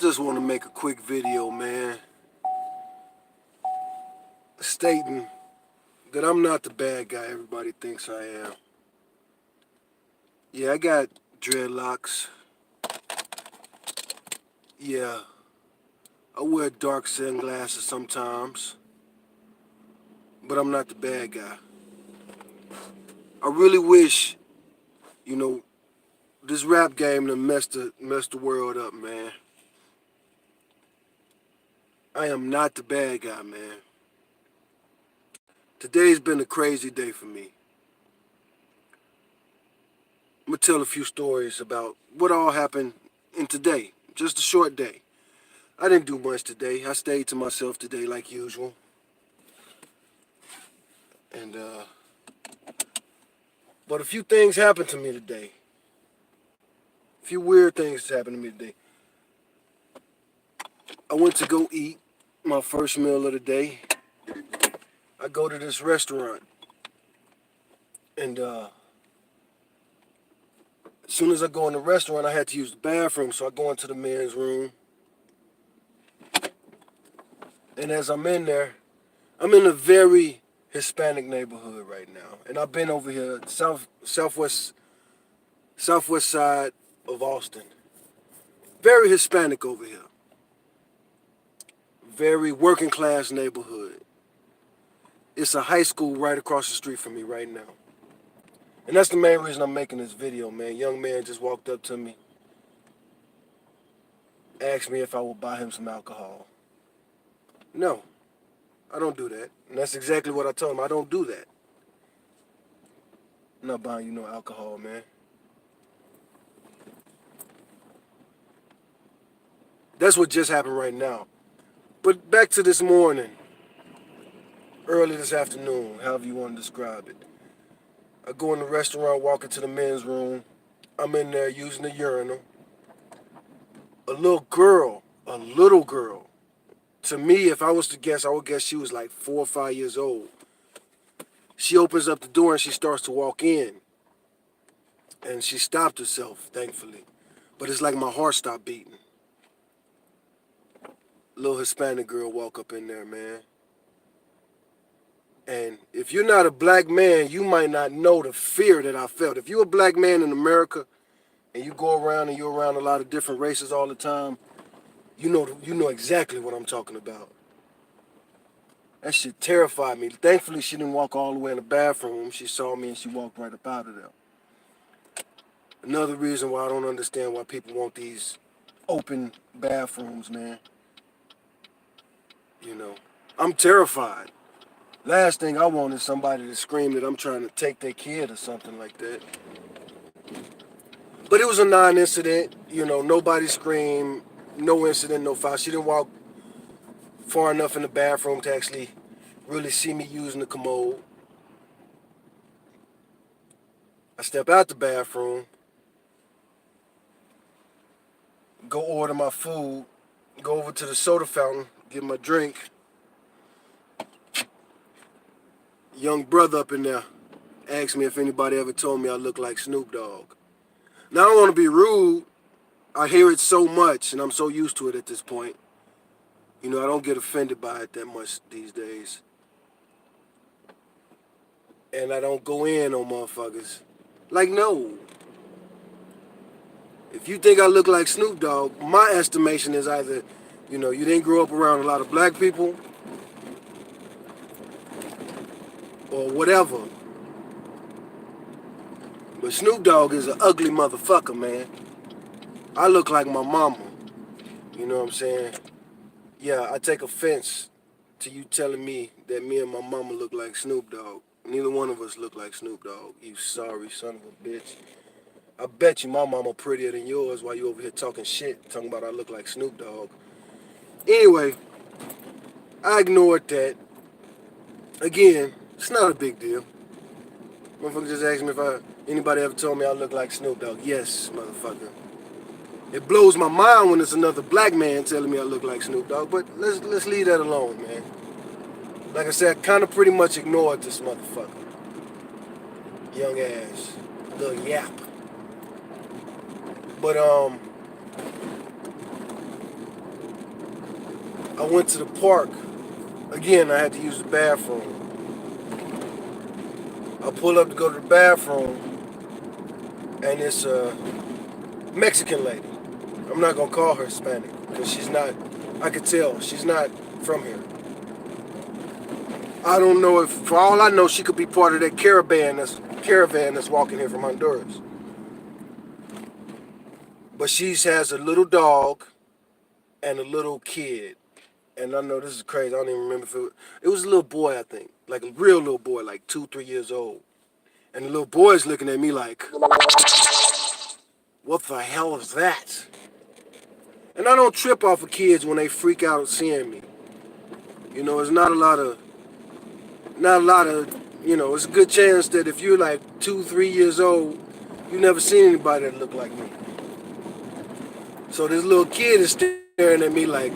just want to make a quick video, man, stating that I'm not the bad guy everybody thinks I am. Yeah, I got dreadlocks. Yeah, I wear dark sunglasses sometimes, but I'm not the bad guy. I really wish, you know, this rap game done messed the world up, man. I am not the bad guy, man. Today's been a crazy day for me. I'm gonna tell a few stories about what all happened in today. Just a short day. I didn't do much today. I stayed to myself today like usual. And but a few things happened to me today. A few weird things happened to me today. I went to go eat my first meal of the day. I go to this restaurant, and as soon as I go in the restaurant, I had to use the bathroom, so I go into the men's room. And as I'm in there, I'm in a very Hispanic neighborhood right now, and I've been over here southwest side of Austin. Very Hispanic over here. Very working class neighborhood. It's a high school right across the street from me right now. And that's the main reason I'm making this video, man. Young man just walked up to me, asked me if I would buy him some alcohol. No, I don't do that. And that's exactly what I told him. I don't do that. I'm not buying you no alcohol, man. That's what just happened right now. But back to this morning, early this afternoon, however you want to describe it. I go in the restaurant, walk into the men's room. I'm in there using the urinal. A little girl, to me, if I was to guess, I would guess she was like 4 or 5 years old. She opens up the door and she starts to walk in. And she stopped herself, thankfully. But it's like my heart stopped beating. Little Hispanic girl walk up in there, man. And if you're not a black man, you might not know the fear that I felt. If you're a black man in America and you go around and you're around a lot of different races all the time, you know exactly what I'm talking about. That shit terrified me. Thankfully, she didn't walk all the way in the bathroom. She saw me and she walked right up out of there. Another reason why I don't understand why people want these open bathrooms, man. You know, I'm terrified. Last thing I want is somebody to scream that I'm trying to take their kid or something like that. But it was a non-incident. You know, nobody screamed. No incident, no foul. She didn't walk far enough in the bathroom to actually really see me using the commode. I step out the bathroom, go order my food, go over to the soda fountain, get my drink. Young brother up in there asked me if anybody ever told me I look like Snoop Dogg. Now, I don't want to be rude. I hear it so much, and I'm so used to it at this point. You know, I don't get offended by it that much these days. And I don't go in on motherfuckers. Like, no. If you think I look like Snoop Dogg, my estimation is either, you know, you didn't grow up around a lot of black people or whatever. But Snoop Dogg is an ugly motherfucker, man. I look like my mama. You know what I'm saying? Yeah, I take offense to you telling me that me and my mama look like Snoop Dogg. Neither one of us look like Snoop Dogg, you sorry son of a bitch. I bet you my mama prettier than yours while you over here talking shit, talking about I look like Snoop Dogg. Anyway, I ignored that. Again, it's not a big deal. Motherfucker just asked me if anybody ever told me I look like Snoop Dogg. Yes, motherfucker. It blows my mind when it's another black man telling me I look like Snoop Dogg, but let's leave that alone, man. Like I said, I kind of pretty much ignored this motherfucker. Young ass. Little yap. But, I went to the park. Again, I had to use the bathroom. I pull up to go to the bathroom, and it's a Mexican lady. I'm not gonna call her Hispanic because she's not. I could tell she's not from here. I don't know if, for all I know, she could be part of that caravan that's walking here from Honduras. But she has a little dog and a little kid. And I know this is crazy. I don't even remember if it was a little boy, I think. Like a real little boy, like 2, 3 years old. And the little boy's looking at me like, what the hell is that? And I don't trip off of kids when they freak out seeing me. You know, it's not a lot of, it's a good chance that if you're like 2, 3 years old, you never seen anybody that look like me. So this little kid is staring at me like,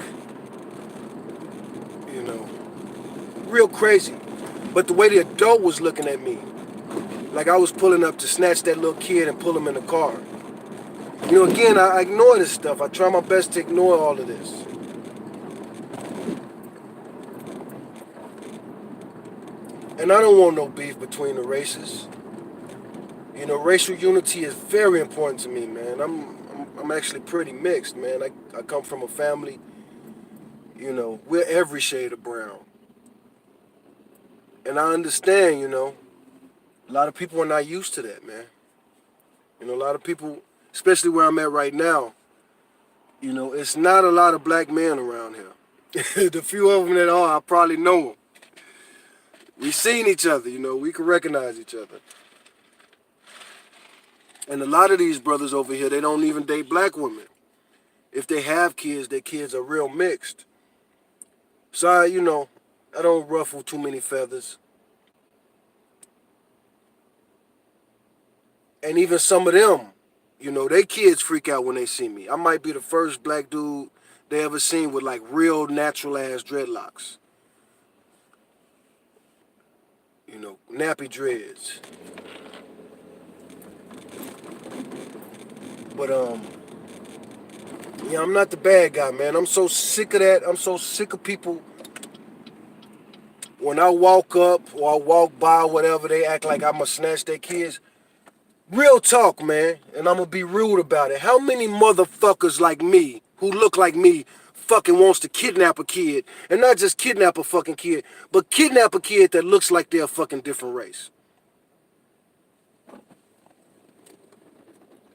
you know, real crazy. But the way the adult was looking at me, like I was pulling up to snatch that little kid and pull him in the car. You know, again, I ignore this stuff. I try my best to ignore all of this. And I don't want no beef between the races. You know, racial unity is very important to me, man. I'm actually pretty mixed, man. I come from a family, we're every shade of brown. And I understand, a lot of people are not used to that, man. You know, a lot of people, especially where I'm at right now, it's not a lot of black men around here. The few of them that are, I probably know them. We've seen each other, we can recognize each other. And a lot of these brothers over here, they don't even date black women. If they have kids, their kids are real mixed. So, I don't ruffle too many feathers. And even some of them, their kids freak out when they see me. I might be the first black dude they ever seen with like real natural ass dreadlocks. Nappy dreads. But yeah, I'm not the bad guy, man. I'm so sick of that. I'm so sick of people when I walk up or I walk by, whatever, they act like I'm gonna snatch their kids. Real talk, man, and I'm gonna be rude about it. How many motherfuckers like me, who look like me, fucking wants to kidnap a kid? And not just kidnap a fucking kid, but kidnap a kid that looks like they're a fucking different race.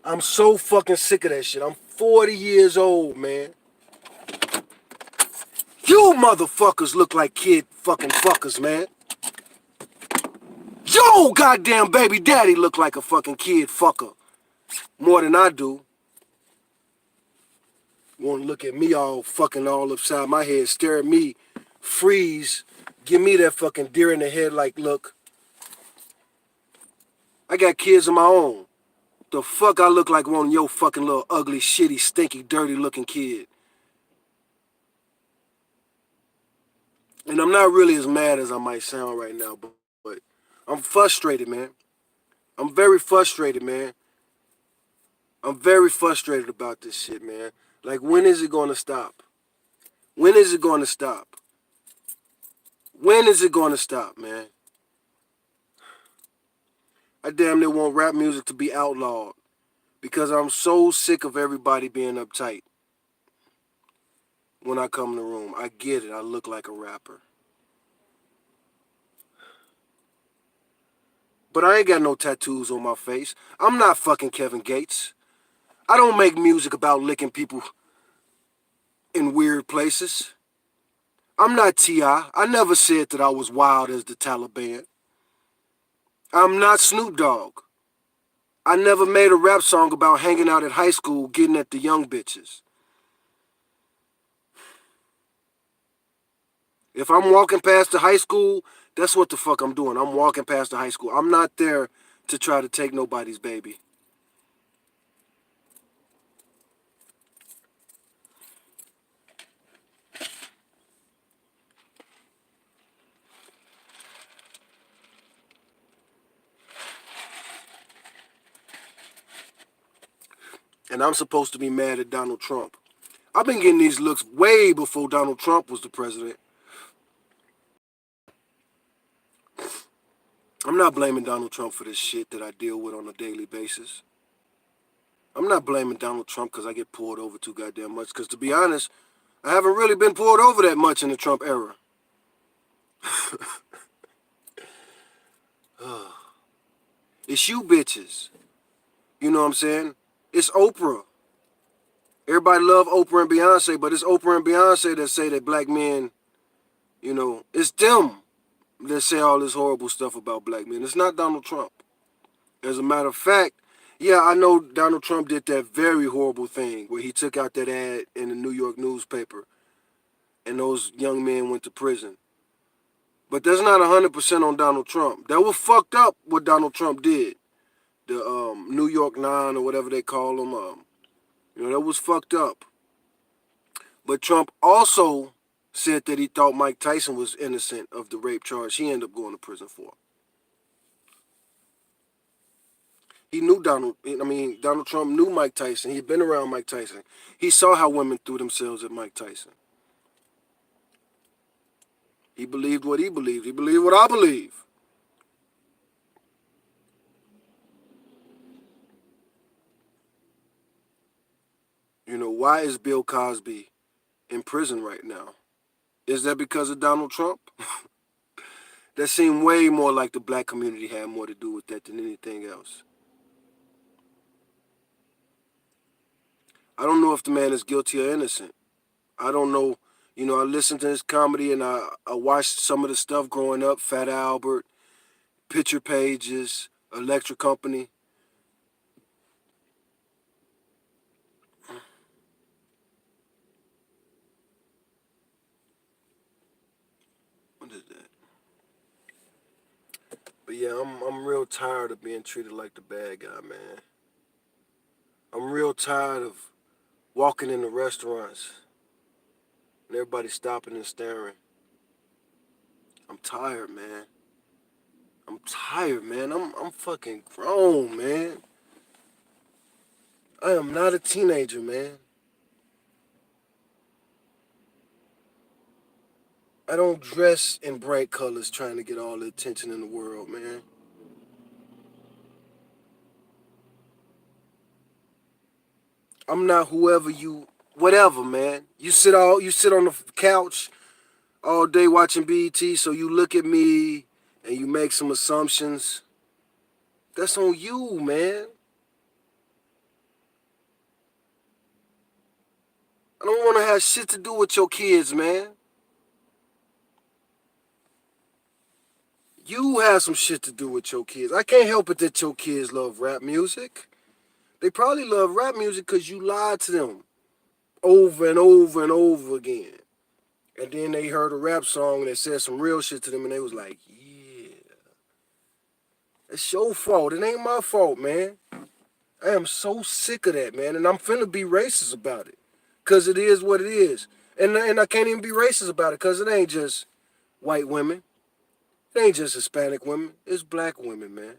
I'm so fucking sick of that shit. I'm 40 years old, man. You motherfuckers look like kid fucking fuckers, man. Yo, goddamn baby daddy look like a fucking kid fucker. More than I do. Want to look at me all upside my head, stare at me, freeze, give me that fucking deer in the headlight look. I got kids of my own. The fuck I look like one of your fucking little ugly, shitty, stinky, dirty looking kid. And I'm not really as mad as I might sound right now, but I'm frustrated, man. I'm very frustrated, man. I'm very frustrated about this shit, man. Like, when is it gonna stop? When is it gonna stop? When is it gonna stop, man? I damn near want rap music to be outlawed because I'm so sick of everybody being uptight when I come in the room. I get it. I look like a rapper. But I ain't got no tattoos on my face. I'm not fucking Kevin Gates. I don't make music about licking people in weird places. I'm not T.I. I never said that I was wild as the Taliban. I'm not Snoop Dogg. I never made a rap song about hanging out at high school getting at the young bitches. If I'm walking past the high school, that's what the fuck I'm doing. I'm walking past the high school. I'm not there to try to take nobody's baby. And I'm supposed to be mad at Donald Trump. I've been getting these looks way before Donald Trump was the president. I'm not blaming Donald Trump for this shit that I deal with on a daily basis. I'm not blaming Donald Trump because I get pulled over too goddamn much. Because to be honest, I haven't really been pulled over that much in the Trump era. It's you bitches. You know what I'm saying? It's Oprah. Everybody love Oprah and Beyonce, but it's Oprah and Beyonce that say that black men, it's them that say all this horrible stuff about black men. It's not Donald Trump. As a matter of fact, yeah, I know Donald Trump did that very horrible thing where he took out that ad in the New York newspaper and those young men went to prison. But that's not 100% on Donald Trump. That was fucked up what Donald Trump did. The New York Nine or whatever they call them. That was fucked up. But Trump also said that he thought Mike Tyson was innocent of the rape charge he ended up going to prison for. He knew Donald Trump knew Mike Tyson. He'd been around Mike Tyson. He saw how women threw themselves at Mike Tyson. He believed what he believed. He believed what I believe. Why is Bill Cosby in prison right now? Is that because of Donald Trump? That seemed way more like the black community had more to do with that than anything else. I don't know if the man is guilty or innocent. I don't know. I listened to his comedy and I watched some of the stuff growing up, Fat Albert, Picture Pages, Electric Company. What is that? But yeah, I'm real tired of being treated like the bad guy, man. I'm real tired of walking into restaurants and everybody stopping and staring. I'm tired, man. I'm fucking grown, man. I am not a teenager, man. I don't dress in bright colors trying to get all the attention in the world, man. I'm not whatever, man. You sit on the couch all day watching BET, so you look at me and you make some assumptions. That's on you, man. I don't want to have shit to do with your kids, man. You have some shit to do with your kids. I can't help it that your kids love rap music. They probably love rap music because you lied to them over and over and over again. And then they heard a rap song that said some real shit to them and they was like, yeah, it's your fault. It ain't my fault, man. I am so sick of that, man. And I'm finna be racist about it. Because it is what it is. And I can't even be racist about it because it ain't just white women. It ain't just Hispanic women. It's black women, man.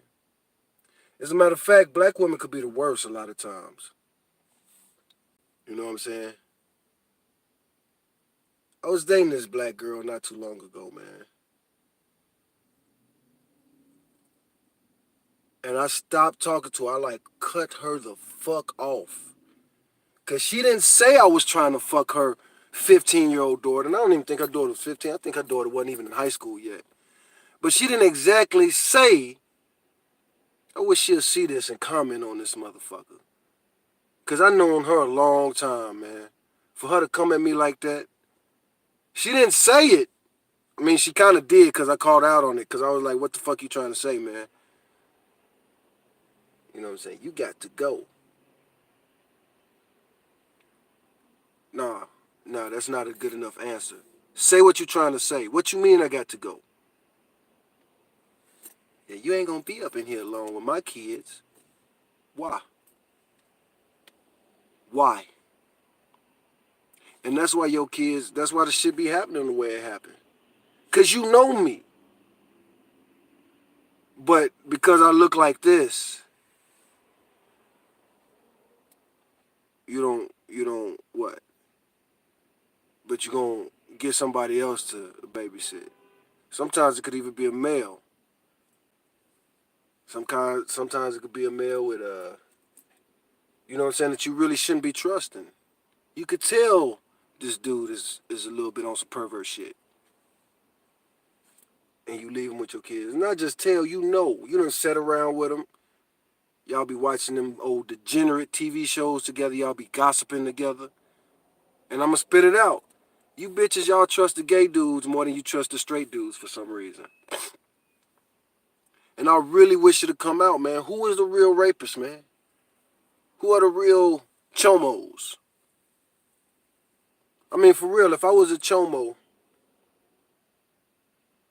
As a matter of fact, black women could be the worst a lot of times. You know what I'm saying? I was dating this black girl not too long ago, man. And I stopped talking to her. I like cut her the fuck off. Cause she didn't say I was trying to fuck her 15-year-old daughter. And I don't even think her daughter was 15. I think her daughter wasn't even in high school yet. But she didn't exactly say, I wish she'd see this and comment on this motherfucker. Cause I known her a long time, man. For her to come at me like that, she didn't say it. I mean, she kind of did because I called out on it. Because I was like, what the fuck you trying to say, man? You know what I'm saying? You got to go. Nah, that's not a good enough answer. Say what you're trying to say. What you mean I got to go? Yeah, you ain't going to be up in here alone with my kids. Why? Why? And that's why that's why the shit be happening the way it happened. Because you know me. But because I look like this, you don't what? but you're going to get somebody else to babysit. Sometimes it could even be a male. Sometimes it could be a male with you know what I'm saying, that you really shouldn't be trusting. You could tell this dude is a little bit on some pervert shit. And you leave him with your kids. Not just tell, you know. You done sit around with him. Y'all be watching them old degenerate TV shows together. Y'all be gossiping together. And I'm going to spit it out. You bitches, y'all trust the gay dudes more than you trust the straight dudes for some reason. And I really wish it to come out, man. Who is the real rapist, man? Who are the real chomos? I mean, for real, if I was a chomo,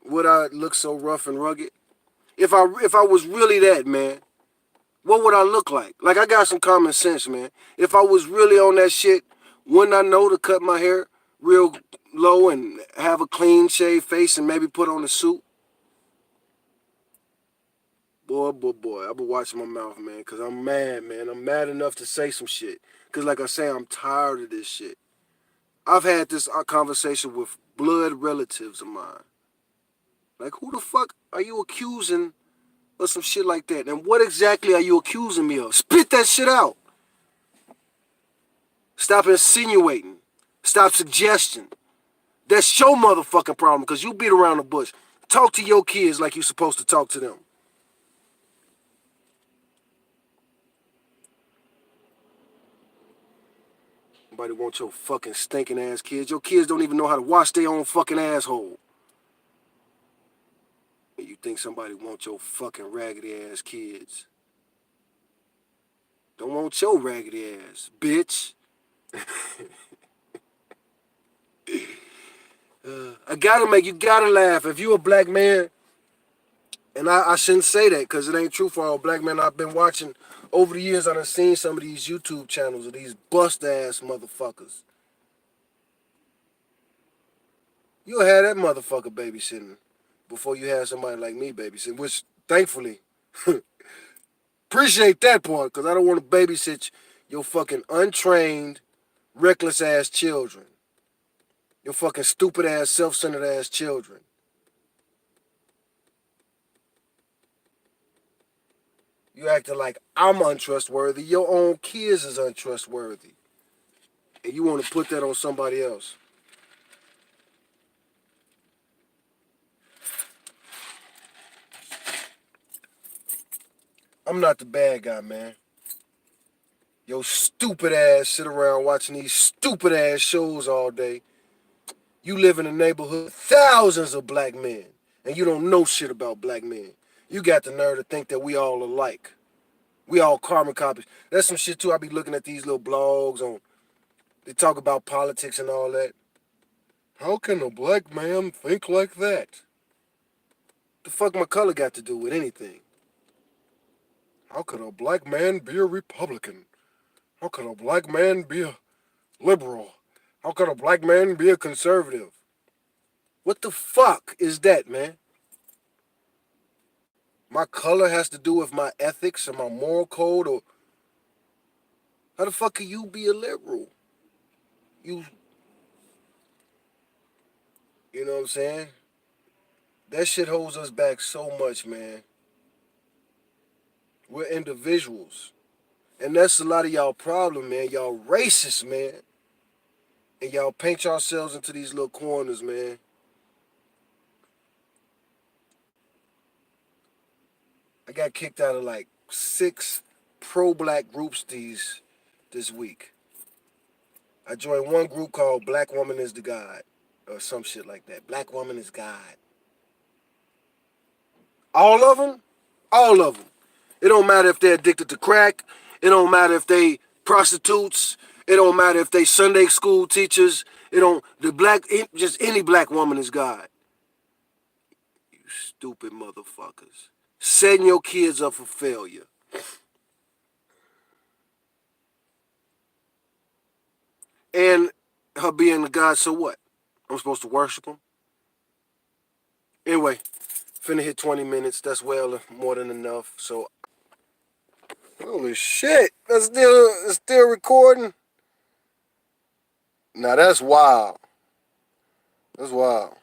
would I look so rough and rugged? If I was really that, man, what would I look like? Like, I got some common sense, man. If I was really on that shit, wouldn't I know to cut my hair real low and have a clean shaved face and maybe put on a suit? Boy, I've been watching my mouth, man, because I'm mad, man. I'm mad enough to say some shit. Because, like I say, I'm tired of this shit. I've had this conversation with blood relatives of mine. Like, who the fuck are you accusing of some shit like that? And what exactly are you accusing me of? Spit that shit out. Stop insinuating. Stop suggesting. That's your motherfucking problem because you beat around the bush. Talk to your kids like you're supposed to talk to them. Nobody wants your fucking stinking ass kids. Your kids don't even know how to wash their own fucking asshole. And you think somebody wants your fucking raggedy ass kids. Don't want your raggedy ass, bitch. You gotta laugh. If you a black man, and I shouldn't say that because it ain't true for all black men I've been watching over the years. I done seen some of these YouTube channels of these bust ass motherfuckers. You'll have that motherfucker babysitting before you have somebody like me babysitting, which thankfully, appreciate that part because I don't want to babysit your fucking untrained, reckless ass children. Your fucking stupid ass, self-centered ass children. You acting like I'm untrustworthy. Your own kids is untrustworthy. And you want to put that on somebody else. I'm not the bad guy, man. Your stupid ass sit around watching these stupid ass shows all day. You live in a neighborhood with thousands of black men. And you don't know shit about black men. You got the nerve to think that we all alike. We all carbon copies. That's some shit too. I be looking at these little blogs on. They talk about politics and all that. How can a black man think like that? The fuck my color got to do with anything? How could a black man be a Republican? How could a black man be a liberal? How could a black man be a conservative? What the fuck is that, man? My color has to do with my ethics or my moral code, or how the fuck can you be a liberal? You know what I'm saying? That shit holds us back so much, man. We're individuals. And that's a lot of y'all problem, man. Y'all racist, man. And y'all paint yourselves into these little corners, man. I got kicked out of like 6 pro-black groups this week. I joined one group called Black Woman is the God, or some shit like that. Black Woman is God. All of them? All of them. It don't matter if they're addicted to crack. It don't matter if they prostitutes. It don't matter if they Sunday school teachers. Just any black woman is God. You stupid motherfuckers. Setting your kids up for failure. And her being the God, so what? I'm supposed to worship him? Anyway, finna hit 20 minutes. That's well more than enough. So, holy shit. That's still recording? Now that's wild. That's wild.